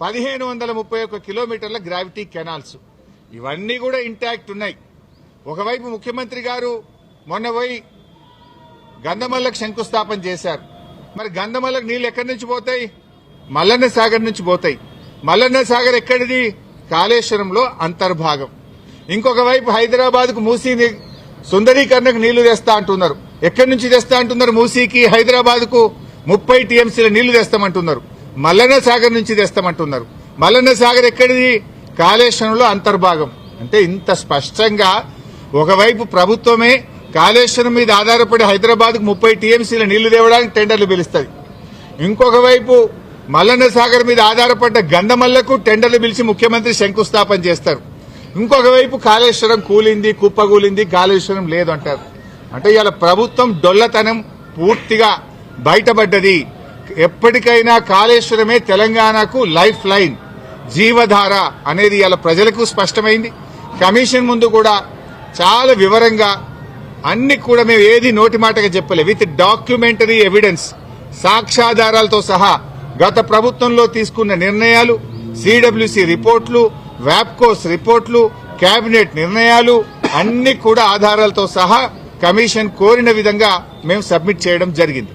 1531 కిలోమీటర్ల gravity canals ఇవన్నీ కూడా ఇంటాక్ట్ ఉన్నాయి. ఒకవైపు ముఖ్యమంత్రి గారు మొన్న పోయి గంధమల్లకు శంకుస్థాపన చేశారు. మరి గంధమల్లకు నీళ్లు ఎక్కడి నుంచి పోతాయి? మల్లన్న సాగర్ నుంచి పోతాయి. మల్లన్న సాగర్ ఎక్కడిది? కాళేశ్వరంలో అంతర్భాగం. ఇంకొక వైపు హైదరాబాద్ కు మూసీ సుందరీకరణకు నీళ్లు తెస్తా అంటున్నారు. ఎక్కడి నుంచి తెస్తా అంటున్నారు? మూసీకి హైదరాబాద్ కు 30 టీఎంసీల నీళ్లు తెస్తామంటున్నారు. మల్లన్న సాగర్ నుంచి తెస్తామంటున్నారు. మల్లన్న సాగర్ ఎక్కడిది? కాళేశ్వరంలో అంతర్భాగం. అంటే ఇంత స్పష్టంగా ఒకవైపు ప్రభుత్వమే కాళేశ్వరం మీద ఆధారపడి హైదరాబాద్ కు 30 టీఎంసీల నీళ్లు తేవడానికి టెండర్లు పిలుస్తుంది. ఇంకొక వైపు మల్లన్న సాగర్ మీద ఆధారపడ్డ గంధమల్లకు టెండర్లు పిలిచి ముఖ్యమంత్రి శంకుస్థాపన చేస్తారు. ఇంకొక వైపు కాళేశ్వరం కూలింది, కుప్పగూలింది, కాళేశ్వరం లేదు అంటారు. అంటే ఇవాళ ప్రభుత్వం డొల్లతనం పూర్తిగా బయటపడ్డది. ఎప్పటికైనా కాళేశ్వరమే తెలంగాణకు లైఫ్ లైన్, జీవధార అనేది ఇవాళ ప్రజలకు స్పష్టమైంది. కమిషన్ ముందు కూడా చాలా వివరంగా అన్ని కూడా మేము ఏది నోటి మాటగా చెప్పలే, విత్ డాక్యుమెంటరీ ఎవిడెన్స్, సాక్ష్యాధారాలతో సహా గత ప్రభుత్వంలో తీసుకున్న నిర్ణయాలు, సిడబ్ల్యూసీ రిపోర్ట్లు, వ్యాప్కోస్ రిపోర్ట్లు, కేబినెట్ నిర్ణయాలు అన్ని కూడా ఆధారాలతో సహా కమిషన్ కోరిన విధంగా మేము సబ్మిట్ చేయడం జరిగింది.